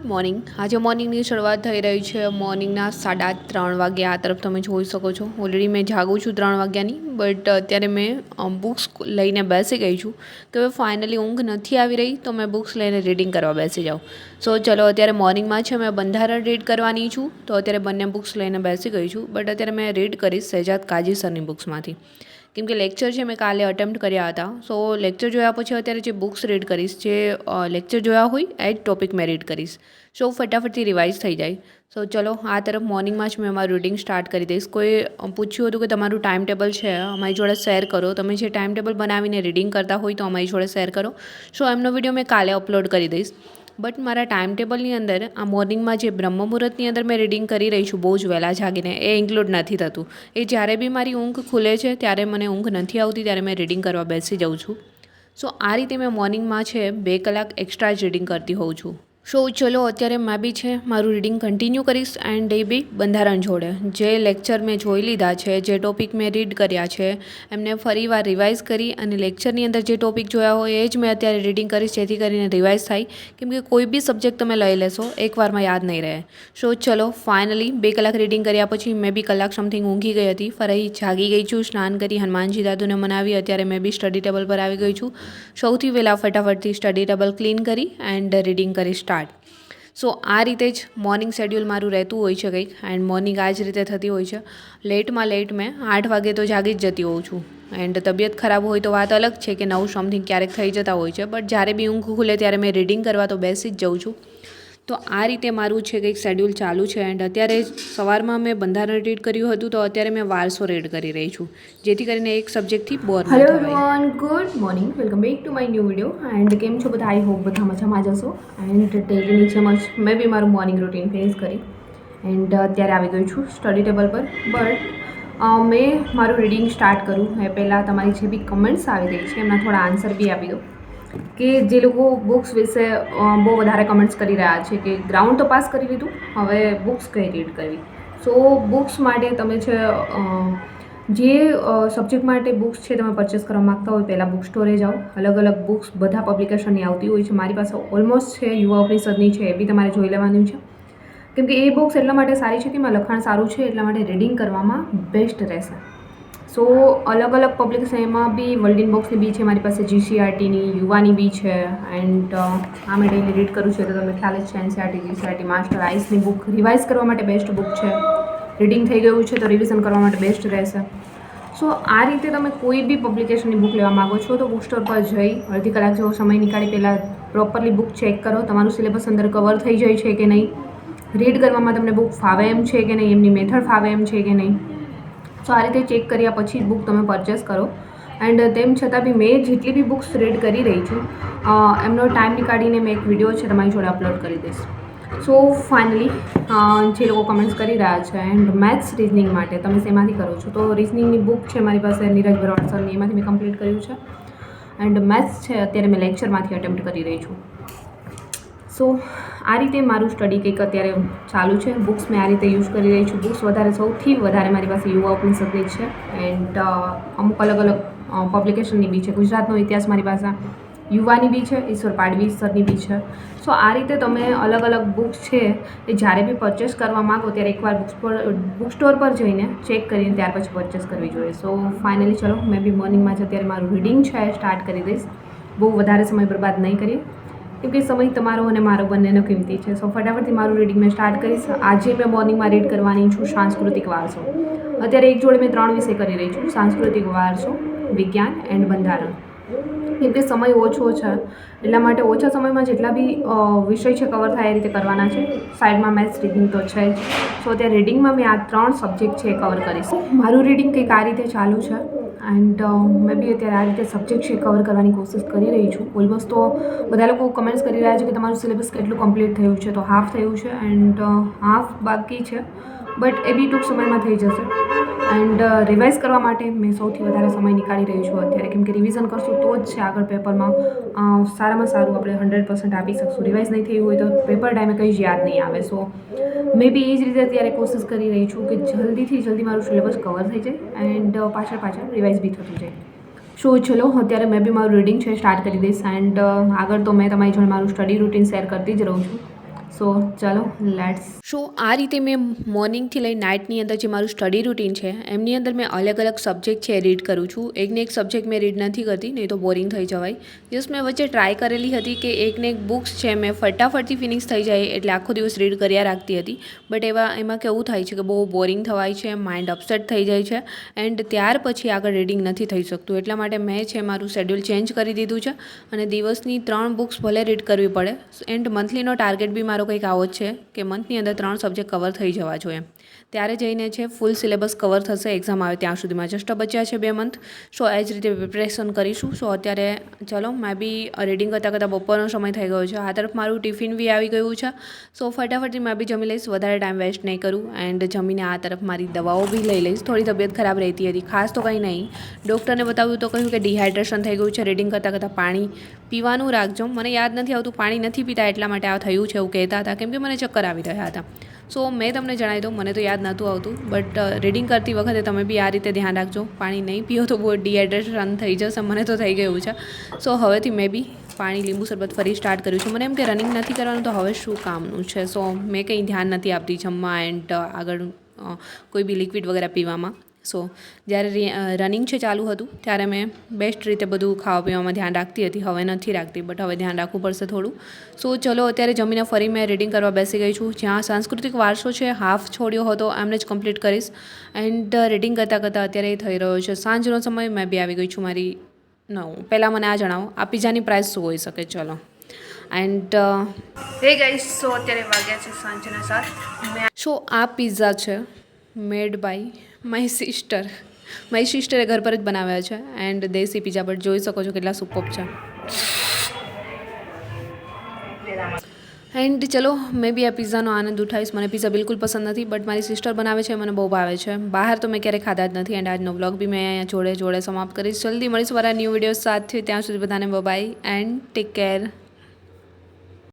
Morning આજે મોર્નિંગની શરૂઆત થઈ રહી છે મોર્નિંગના 3:30 વાગે આ તરફ તમે જોઈ શકો છો ઓલરેડી મેં જાગું છું 3 વાગ્યાની બટ અત્યારે મેં બુક્સ લઈને બેસી ગઈ છું કે હવે ફાઇનલી ઊંઘ નથી આવી રહી તો મેં બુક્સ લઈને રીડિંગ કરવા બેસી જાઉં સો ચલો અત્યારે મોર્નિંગમાં છે મેં બંધારણ રીડ કરવાની છું તો અત્યારે બંને બુક્સ લઈને બેસી ગઈ છું બટ અત્યારે મેં રીડ કરીશ સહેજાદ કાજી સરની બુક્સમાંથી કેમ કે લેક્ચર છે મેં કાલે અટેમ્પ્ટ કર્યા હતા સો લેક્ચર જોયા પછી અત્યારે જે બુક્સ રીડ કરીશ જે લેક્ચર જોયા હોય એ જ ટોપિક મેં રીડ કરીશ સો ફટાફટથી રિવાઇઝ થઈ જાય સો ચલો આ તરફ મોર્નિંગમાં જ મેં મારું રીડિંગ સ્ટાર્ટ કરી દઈશ કોઈ પૂછ્યું હતું કે તમારું ટાઈમ ટેબલ છે અમારી જોડે શેર કરો તમે જે ટાઈમ ટેબલ બનાવીને રીડિંગ કરતા હોય તો અમારી જોડે શેર કરો સો એમનો વિડીયો મેં કાલે અપલોડ કરી દઈશ બટ મારા ટાઈમ ટેબલની અંદર આ મોર્નિંગમાં જે બ્રહ્મ મુહૂર્તની અંદર મેં રીડિંગ કરી રહી છું બહુ જ વહેલા જાગીને એ ઇન્ક્લુડ નથી થતું એ જ્યારે બી મારી ઊંઘ ખુલે છે ત્યારે મને ઊંઘ નથી આવતી ત્યારે મેં રીડિંગ કરવા બેસી જાઉં છું સો આ રીતે મેં મોર્નિંગમાં છે 2 કલાક એક્સ્ટ્રા જ રીડિંગ કરતી હોઉં છું સો ચલો અત્યારે મેં બી છે મારું રીડિંગ કન્ટિન્યુ કરીશ એન્ડ એ બી બંધારણ જોડે જે લેક્ચર મેં જોઈ લીધા છે જે ટોપિક મેં રીડ કર્યા છે એમને ફરીવાર રિવાઇઝ કરી અને લેક્ચરની અંદર જે ટોપિક જોયા હોય એ જ મેં અત્યારે રીડિંગ કરીશ જેથી કરીને રિવાઇઝ થાય કેમ કે કોઈ બી સબ્જેક્ટ તમે લઈ લેશો એકવારમાં યાદ નહીં રહે સો ચલો ફાઇનલી 2 કલાક રીડિંગ કર્યા પછી મેં બી કલાક સમથિંગ ઊંઘી ગઈ હતી ફરી જાગી ગઈ છું સ્નાન કરી હનુમાનજી દાદુને મનાવી અત્યારે મેં બી સ્ટડી ટેબલ પર આવી ગઈ છું સૌથી વહેલા ફટાફટથી સ્ટડી ટેબલ ક્લીન કરી એન્ડ રીડિંગ કરી સ્ટાર્ટ સો આ રીતે જ મોર્નિંગ શેડ્યુલ મારું રહેતું હોય છે કંઈક એન્ડ મોર્નિંગ આ જ રીતે થતી હોય છે લેટમાં લેટ મેં 8 વાગે તો જાગી જ જતી હોઉં છું એન્ડ તબિયત ખરાબ હોય તો વાત અલગ છે કે 9 સમથિંગ ક્યારેક થઈ જતા હોય છે બટ જ્યારે બી ઊંઘ ખુલે ત્યારે મેં રીડિંગ કરવા તો બેસી જ જાઉં છું તો આ રીતે મારું છે કંઈક શેડ્યુલ ચાલુ છે એન્ડ અત્યારે સવારમાં મેં બંધારણ રીડ કર્યું હતું તો અત્યારે મેં વારસો રીડ કરી રહી છું જેથી કરીને એક સબ્જેક્ટથી બોર ન હેલો થવાય everyone good morning welcome back to my new video and કેમ છો બધા આઈ હોપ બધા મજામાં જશો એન્ડ ડેલીની જેમ જ મેં બી મારું મોર્નિંગ રૂટીન ફિનિશ કરી એન્ડ અત્યારે આવી ગઈ છું સ્ટડી ટેબલ પર બટ મેં મારું રીડિંગ સ્ટાર્ટ કરું એ પહેલાં તમારી જે બી કમેન્ટ્સ આવી રહી છે એમના થોડા આન્સર બી આપી દો કે જે લોકો બુક્સ વિશે બહુ વધારે કમેન્ટ્સ કરી રહ્યા છે કે ગ્રાઉન્ડ તો પાસ કરી લીધું હવે બુક્સ કઈ રીડ કરવી સો બુક્સ માટે તમે છે જે સબ્જેક્ટ માટે બુક્સ છે તમે પરચેસ કરવા માગતા હોય પહેલાં બુક સ્ટોરે જાઓ અલગ અલગ બુક્સ બધા પબ્લિકેશનની આવતી હોય છે મારી પાસે ઓલમોસ્ટ છે યુવા ઉપનિષદની છે એ બી તમારે જોઈ લેવાનું છે કેમ કે એ બુક્સ એટલા માટે સારી છે કે એમાં લખાણ સારું છે એટલા માટે રીડિંગ કરવામાં બેસ્ટ રહેશે સો અલગ અલગ પબ્લિકેશન એમાં બી વર્લ્ડ બોક્સની બી છે મારી પાસે GCRTની યુવાની બી છે એન્ડ આ મેં ડેલી રીડ કરું છું તો તમને ખ્યાલ જ છે NCERT GCRT માસ્ટર આઈસની બુક રિવાઇઝ કરવા માટે બેસ્ટ બુક છે રીડિંગ થઈ ગયું છે તો રિવિઝન કરવા માટે બેસ્ટ રહેશે સો આ રીતે તમે કોઈ બી પબ્લિકેશનની બુક લેવા માગો છો તો બુક સ્ટોર પર જઈ અડધી કલાક જેવો સમય નીકાળી પહેલાં પ્રોપરલી બુક ચેક કરો તમારું સિલેબસ અંદર કવર થઈ જાય છે કે નહીં રીડ કરવામાં તમને બુક ફાવે એમ છે કે નહીં એમની મેથડ ફાવે એમ છે કે નહીં સો આ રીતે ચેક કર્યા પછી જ બુક તમે પરચેસ કરો એન્ડ તેમ છતાં બી મેં જેટલી બી બુક્સ રીડ કરી રહી છું એમનો ટાઈમ નીકાળીને મેં એક વિડીયો છે તમારી જોડે અપલોડ કરી દઈશ સો ફાઇનલી જે લોકો કમેન્ટ્સ કરી રહ્યા છે એન્ડ મેથ્સ રિઝનિંગ માટે તમે શેમાંથી કરો છો તો રિઝનિંગની બુક છે મારી પાસે નીરજ ભરવાડ સરની એમાંથી મેં કમ્પ્લીટ કર્યું છે એન્ડ મેથ્સ છે અત્યારે મેં લેક્ચરમાંથી અટેમ્પ્ટ કરી રહી છું સો આ રીતે મારું સ્ટડી કંઈક અત્યારે ચાલુ છે બુક્સ મેં આ રીતે યુઝ કરી રહી છું બુક્સ સૌથી વધારે મારી પાસે યુવા ઉપનિષદની છે એન્ડ અમુક અલગ અલગ પબ્લિકેશનની બી છે ગુજરાતનો ઇતિહાસ મારી પાસે યુવાની બી છે ઈશ્વર પાડવી સરની બી છે સો આ રીતે તમે અલગ અલગ બુક્સ છે એ જ્યારે બી પરચેસ કરવા માગો ત્યારે એકવાર બુક સ્ટોર પર જઈને ચેક કરીને ત્યાર પછી પરચેસ કરવી જોઈએ સો ફાઇનલી ચલો મેં બી મોર્નિંગમાં જ અત્યારે મારું રીડિંગ છે સ્ટાર્ટ કરી દઈશ બહુ વધારે સમય બરબાદ નહીં કરીએ કેમ કે સમય તમારો અને મારો બંનેનો કિંમતી છે સો ફટાફટથી મારું રીડિંગ મેં સ્ટાર્ટ કરીશ આજે મેં મોર્નિંગમાં રીડ કરવાની છું સાંસ્કૃતિક વારસો અત્યારે એક જોડે મેં 3 વિષય કરી રહી છું સાંસ્કૃતિક વારસો વિજ્ઞાન એન્ડ બંધારણ કેમ કે સમય ઓછો છે એટલા માટે ઓછા સમયમાં જેટલા બી વિષય છે કવર થાય એ રીતે કરવાના છે સાઈડમાં મેથ્સ રીડિંગ તો છે જ સો અત્યારે રીડિંગમાં મેં આ 3 સબ્જેક્ટ છે એ કવર કરીશ મારું રીડિંગ કંઈક આ રીતે ચાલુ છે એન્ડ મેં બી અત્યારે આ રીતે સબ્જેક્ટ છે કવર કરવાની કોશિશ કરી રહી છું ઓલમોસ્ટ તો બધા લોકો કમેન્ટ્સ કરી રહ્યા છે કે તમારું સિલેબસ કેટલું કમ્પ્લીટ થયું છે તો હાફ થયું છે એન્ડ હાફ બાકી છે બટ એ બી ટૂંક સમયમાં થઈ જશે એન્ડ રિવાઇઝ કરવા માટે મેં સૌથી વધારે સમય નીકાળી રહી છું અત્યારે કેમ કે રિવિઝન કરશું તો જ છે આગળ પેપરમાં સારામાં સારું આપણે 100% આપી શકશું રિવાઇઝ નહીં થયું હોય તો પેપર ટાઈમે કંઈ જ યાદ નહીં આવે સો મેં બી એ જ રીતે અત્યારે કોશિશ કરી રહી છું કે જલ્દીથી જલ્દી મારું સિલેબસ કવર થઈ જાય એન્ડ પાછળ રિવાઇઝ બી થતું જાય સો ચલો અત્યારે મેં બી મારું રીડિંગ છે સ્ટાર્ટ કરી દઈશ એન્ડ આગળ તો મેં તમારી જોડે મારું સ્ટડી રૂટીન શેર કરતી જ રહું છું સો ચાલો લેટ્સ. સો આ રીતે મેં મોર્નિંગથી લઈ નાઇટની અંદર જે મારું સ્ટડી રૂટીન છે એમની અંદર મેં અલગ અલગ સબ્જેક્ટ છે રીડ કરું છું. એકને એક સબ્જેક્ટ મેં રીડ નથી કરતી, નહીં તો બોરિંગ થઈ જવાય. જસ્ટ મેં વચ્ચે ટ્રાય કરેલી હતી કે એકને એક બુક્સ છે મેં ફટાફટથી ફિનિશ થઈ જાય એટલે આખો દિવસ રીડ કર્યા રાખતી હતી. બટ એમાં કેવું થાય છે કે બહુ બોરિંગ થવાય છે, માઇન્ડ અપસેટ થઈ જાય છે એન્ડ ત્યાર પછી આગળ રીડિંગ નથી થઈ શકતું. એટલા માટે મેં છે મારું શેડ્યુલ ચેન્જ કરી દીધું છે અને દિવસની 3 બુક્સ ભલે રીડ કરવી પડે. એન્ડ મંથલીનો ટાર્ગેટ બી મારો કંઈક આવો જ છે કે મંથની અંદર 3 સબ્જેક્ટ કવર થઈ જવા જોઈએ. ત્યારે જઈને છે ફૂલ સિલેબસ કવર થશે એક્ઝામ આવે ત્યાં સુધીમાં. જસ્ટ બચ્યા છે 2 મંથ. સો એ જ રીતે પ્રિપરેશન કરીશું. સો અત્યારે ચલો મેં બી રીડિંગ કરતાં બપોરનો સમય થઈ ગયો છે. આ તરફ મારું ટિફિન બી આવી ગયું છે. સો ફટાફટથી મેં બી જમી લઈશ, વધારે ટાઈમ વેસ્ટ નહીં કરું. એન્ડ જમીને આ તરફ મારી દવાઓ બી લઈ લઈશ. થોડી તબિયત ખરાબ રહેતી હતી, ખાસ તો કંઈ નહીં. ડૉક્ટરને બતાવ્યું તો કહ્યું કે ડિહાઇડ્રેશન થઈ ગયું છે, રીડિંગ કરતાં પાણી પીવાનું રાખજો. મને યાદ નથી આવતું પાણી નથી પીતા એટલા માટે આ થયું છે એવું કહેતા હતા, કેમ કે મને ચક્કર આવી રહ્યા હતા. સો મેં તમને જણાવી દઉં, મને તો યાદ નહોતું આવતું. બટ રીડિંગ કરતી વખતે તમે બી આ રીતે ધ્યાન રાખજો. પાણી નહીં પીઓ તો બહુ ડિહાઇડ્રેશન થઈ જશે. મને તો થઈ ગયું છે. સો હવેથી મેં બી પાણી, લીંબુ શરબત ફરી સ્ટાર્ટ કર્યું છે. મને એમ કે રનિંગ નથી કરવાનું તો હવે શું કામનું છે. સો મેં કંઈ ધ્યાન નથી આપતી જમવા એન્ડ આગળ કોઈ બી લિક્વિડ વગેરે પીવામાં. સો જ્યારે રનિંગ છે ચાલુ હતું ત્યારે મેં બેસ્ટ રીતે બધું ખાવા પીવામાં ધ્યાન રાખતી હતી. હવે નથી રાખતી, બટ હવે ધ્યાન રાખવું પડશે થોડું. સો ચલો અત્યારે જમીને ફરી મેં રીડિંગ કરવા બેસી ગઈ છું. જ્યાં સાંસ્કૃતિક વારસો છે હાફ છોડ્યો હતો એમને જ કમ્પ્લીટ કરીશ. એન્ડ રીડિંગ કરતાં અત્યારે એ થઈ રહ્યો છે સાંજનો સમય. મેં બી આવી ગઈ છું મારી પહેલાં મને આ જણાવો, આ પિઝાની પ્રાઇસ શું હોઈ શકે? ચલો એન્ડ હે ગાઈસ, સો અત્યારે વાગ્યા છે સાંજના 7. સો આ પિઝા છે મેડ બાય માય સિસ્ટર. મારી સિસ્ટરે ઘર પર જ બનાવ્યા છે એન્ડ દેશી પિઝા. બટ જોઈ શકો છો કેટલા સુપર્બ છે. એન્ડ ચલો મેં બી આ પિઝાનો આનંદ ઉઠાવીશ. મને પિઝા બિલકુલ પસંદ નથી, બટ મારી સિસ્ટર બનાવે છે, મને બહુ ભાવે છે. બહાર તો મેં ક્યારેય ખાધા જ નથી. એન્ડ આજનો વ્લોગ બી મેં અહીંયા જોડે સમાપ્ત કરીશ. જલ્દી મળીશું મારા ન્યૂ વિડીયો સાથે. ત્યાં સુધી બધાને બાય એન્ડ ટેક કેર.